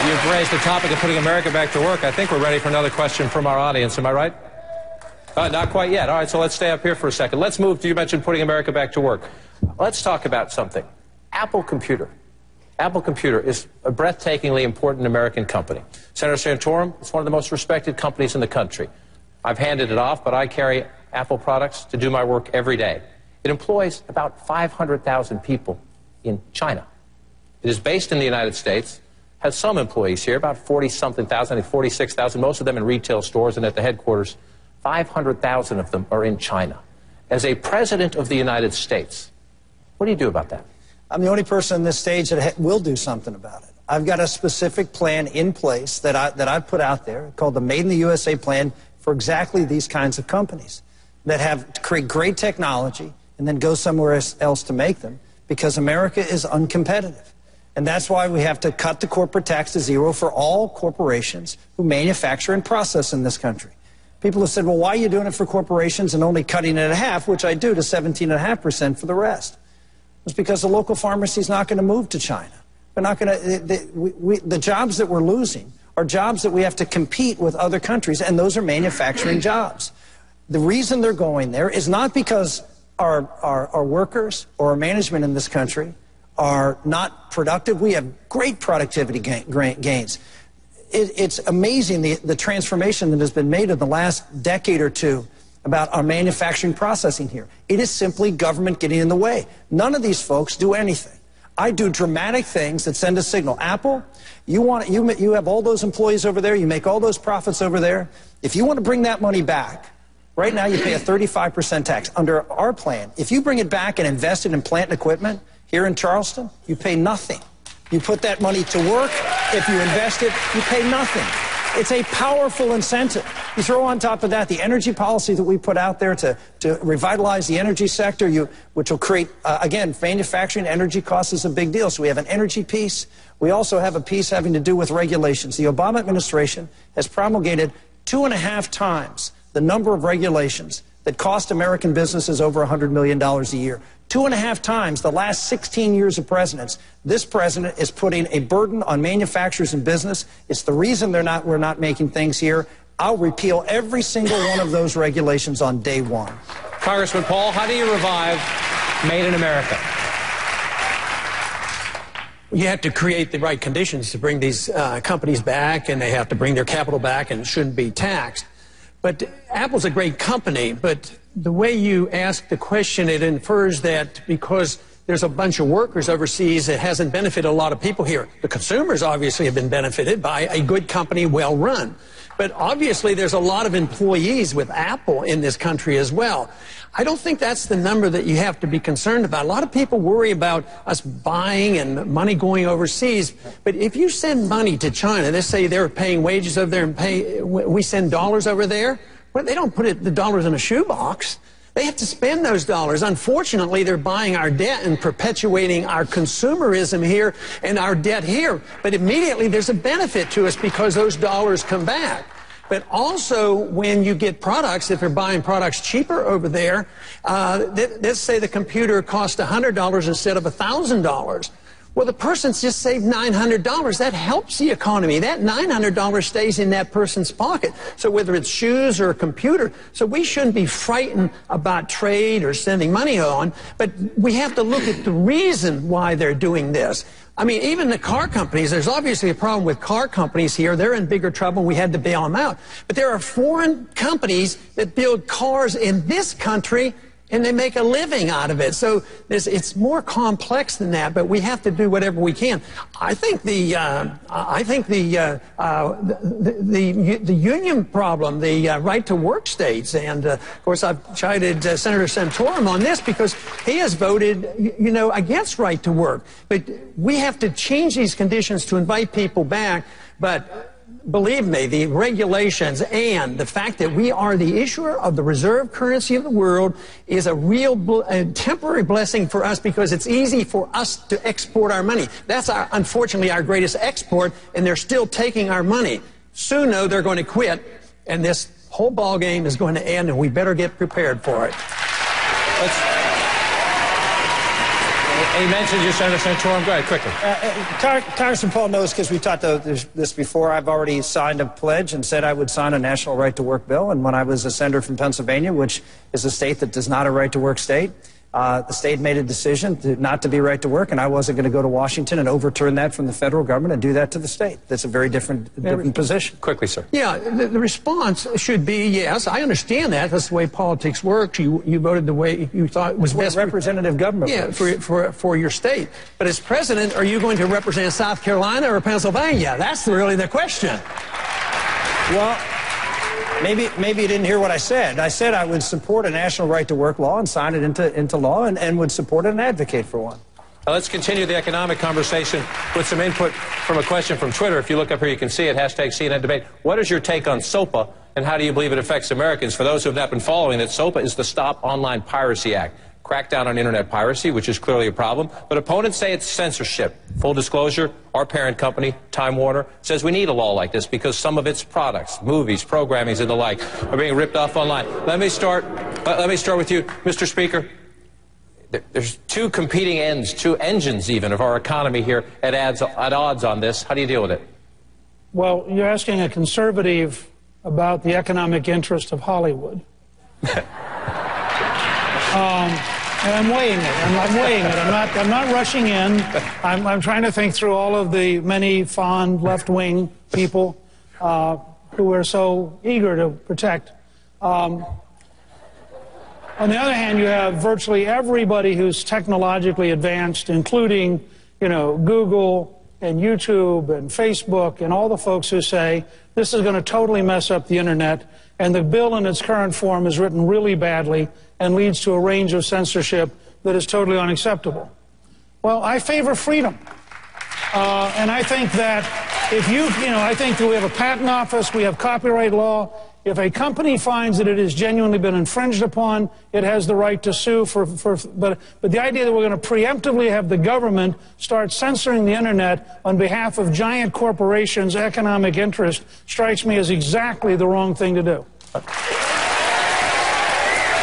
You've raised the topic of putting America back to work. I think we're ready for another question from our audience. Am I right? Not quite yet. All right, so let's stay up here for a second. Let's move to, you mentioned putting America back to work. Let's talk about something. Apple Computer. Apple Computer is a breathtakingly important American company. Senator Santorum, it's one of the most respected companies in the country. I've handed it off, but I carry Apple products to do my work every day. It employs about 500,000 people in China. It is based in the United States, has some employees here, about 40-something thousand, I think 46,000, most of them in retail stores and at the headquarters. 500,000 of them are in China. As a president of the United States, what do you do about that? I'm the only person on this stage that will do something about it. I've got a specific plan in place that I've put out there called the Made in the USA plan for exactly these kinds of companies that have to create great technology and then go somewhere else to make them, because America is uncompetitive. And that's why we have to cut the corporate tax to zero for all corporations who manufacture and process in this country. People have said, well, why are you doing it for corporations and only cutting it in half, which I do, to 17.5% for the rest? It's because the local pharmacy is not going to move to China. We're not going to, the jobs that we're losing are jobs that we have to compete with other countries, and those are manufacturing jobs. The reason they're going there is not because our workers or our management in this country are not productive. We have great productivity gains. It's amazing the transformation that has been made in the last decade or two about our manufacturing processing here. It is simply government getting in the way. None of these folks do anything. I do dramatic things that send a signal. Apple, you have all those employees over there, you make all those profits over there. If you want to bring that money back, right now you pay a 35% tax. Under our plan, if you bring it back and invest it in plant and equipment here in Charleston, you pay nothing. You put that money to work. If you invest it, you pay nothing. It's a powerful incentive. You throw on top of that the energy policy that we put out there to revitalize the energy sector, which will create, again, manufacturing energy costs is a big deal. So we have an energy piece. We also have a piece having to do with regulations. The Obama administration has promulgated 2.5 times the number of regulations that cost American businesses over $100 million a year. 2.5 times the last 16 years of presidents. This president is putting a burden on manufacturers and business. It's the reason we're not making things here. I'll repeal every single one of those regulations on day one. Congressman Paul, how do you revive Made in America? You have to create the right conditions to bring these companies back, and they have to bring their capital back and shouldn't be taxed. But Apple's a great company, but the way you ask the question, it infers that because there's a bunch of workers overseas, it hasn't benefited a lot of people here. The consumers obviously have been benefited by a good company, well run. But obviously there's a lot of employees with Apple in this country as well. I don't think that's the number that you have to be concerned about. A lot of people worry about us buying and money going overseas. But if you send money to China, they say they're paying wages over there and we send dollars over there. Well, they don't put the dollars in a shoebox. They have to spend those dollars. Unfortunately, they're buying our debt and perpetuating our consumerism here and our debt here. But immediately there's a benefit to us because those dollars come back. But also, when you get products, if they're buying products cheaper over there, let's say the computer cost $100 instead of $1,000. Well, the person's just saved $900. That helps the economy. That $900 stays in that person's pocket. So whether it's shoes or a computer, so we shouldn't be frightened about trade or sending money on, but we have to look at the reason why they're doing this. I mean, even the car companies, there's obviously a problem with car companies here. They're in bigger trouble. We had to bail them out. But there are foreign companies that build cars in this country, and they make a living out of it. So it's more complex than that, but we have to do whatever we can. I think the union problem, the right to work states, and of course I've chided Senator Santorum on this because he has voted, against right to work. But we have to change these conditions to invite people back. But believe me, the regulations and the fact that we are the issuer of the reserve currency of the world is a real temporary blessing for us because it's easy for us to export our money. That's unfortunately our greatest export, and they're still taking our money. Soon, though, they're going to quit, and this whole ball game is going to end, and we better get prepared for it. He mentioned you, Senator Santorum. Go ahead, quickly. Congressman Paul knows, because we've talked about this before, I've already signed a pledge and said I would sign a national right-to-work bill. And when I was a senator from Pennsylvania, which is a state that does not a right-to-work state, the state made a decision not to be right to work, and I wasn't going to go to Washington and overturn that from the federal government and do that to the state. That's a very different position. Quickly, sir. Yeah, the response should be yes. I understand that. That's the way politics works. You voted the way you thought was best. Representative government. Yeah, for your state. But as president, are you going to represent South Carolina or Pennsylvania? That's really the question. Well, maybe you didn't hear what I said. I said I would support a national right-to-work law and sign it into law and would support it and advocate for one. Now let's continue the economic conversation with some input from a question from Twitter. If you look up here, you can see it, hashtag CNN debate. What is your take on SOPA, and how do you believe it affects Americans? For those who have not been following it, SOPA is the Stop Online Piracy Act. Crackdown on internet piracy, which is clearly a problem, but opponents say it's censorship. Full disclosure, our parent company, Time Warner, says we need a law like this because some of its products, movies, programming, and the like, are being ripped off online. Let me start with you, Mr. Speaker. There's two competing ends, two engines even, of our economy here at odds on this. How do you deal with it? Well, you're asking a conservative about the economic interest of Hollywood. I'm weighing it. I'm weighing it. I'm not rushing in. I'm trying to think through all of the many fond left-wing people who are so eager to protect. On the other hand, you have virtually everybody who's technologically advanced, including, Google and YouTube and Facebook and all the folks who say this is going to totally mess up the internet, and the bill in its current form is written really badly and leads to a range of censorship that is totally unacceptable. Well, I favor freedom. And I think that I think that we have a patent office, we have copyright law. If a company finds that it has genuinely been infringed upon, it has the right to sue but the idea that we're going to preemptively have the government start censoring the internet on behalf of giant corporations' economic interest strikes me as exactly the wrong thing to do.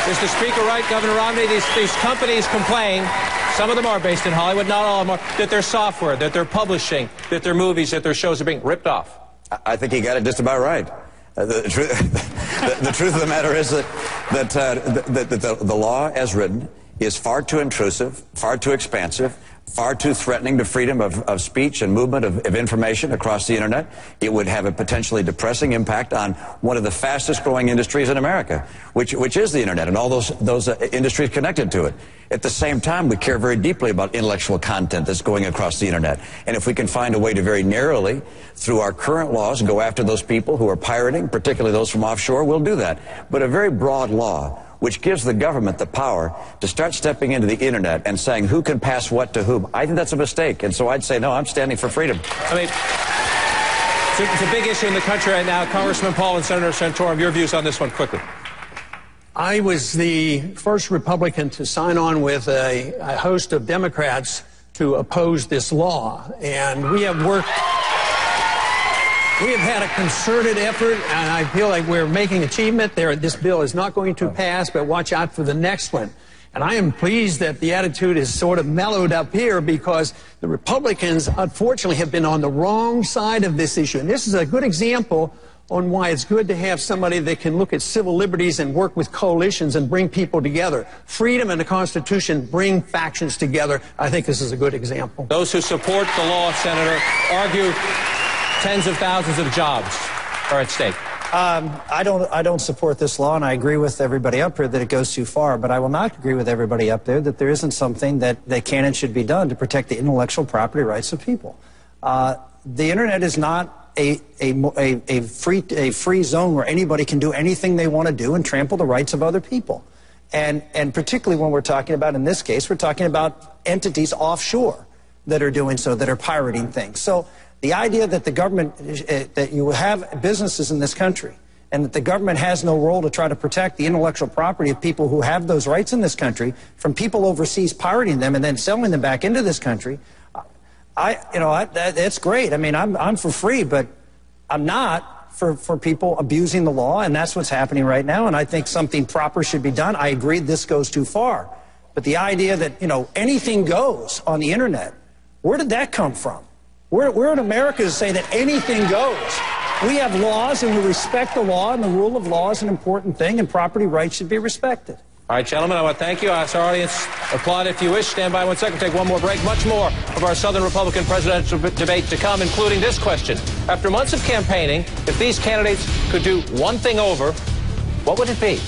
Is the Speaker right, Governor Romney? These companies complain, some of them are based in Hollywood, not all of them are, that their software, that their publishing, that their movies, that their shows are being ripped off. I think he got it just about right. The truth of the matter is that the law as written is far too intrusive, far too expansive, far too threatening to freedom of speech and movement of information across the internet. It would have a potentially depressing impact on one of the fastest growing industries in America, which is the internet and all those industries connected to it. At the same time, we care very deeply about intellectual content that's going across the internet. And if we can find a way to very narrowly, through our current laws, go after those people who are pirating, particularly those from offshore, we'll do that. But a very broad law, which gives the government the power to start stepping into the internet and saying who can pass what to whom, I think that's a mistake. And so I'd say, no, I'm standing for freedom. I mean, it's a big issue in the country right now. Congressman Paul and Senator Santorum, your views on this one quickly. I was the first Republican to sign on with a host of Democrats to oppose this law. And we have had a concerted effort, and I feel like we're making achievement there. This bill is not going to pass, but watch out for the next one. And I am pleased that the attitude is sort of mellowed up here because the Republicans, unfortunately, have been on the wrong side of this issue. And this is a good example on why it's good to have somebody that can look at civil liberties and work with coalitions and bring people together. Freedom and the Constitution bring factions together. I think this is a good example. Those who support the law, Senator, argue tens of thousands of jobs are at stake. I don't support this law, and I agree with everybody up here that it goes too far, but I will not agree with everybody up there that there isn't something that can and should be done to protect the intellectual property rights of people. The internet is not a free zone where anybody can do anything they want to do and trample the rights of other people. And particularly when we're talking about, in this case, we're talking about entities offshore that are doing so, that are pirating things. So the idea that the government, that you have businesses in this country and that the government has no role to try to protect the intellectual property of people who have those rights in this country from people overseas pirating them and then selling them back into this country, it's great. I mean, I'm for free, but I'm not for people abusing the law, and that's what's happening right now, and I think something proper should be done. I agree this goes too far. But the idea that, you know, anything goes on the internet, where did that come from? We're in America to say that anything goes. We have laws, and we respect the law, and the rule of law is an important thing, and property rights should be respected. All right, gentlemen, I want to thank you. Ask our audience, applaud if you wish. Stand by 1 second, take one more break. Much more of our Southern Republican presidential debate to come, including this question. After months of campaigning, if these candidates could do one thing over, what would it be?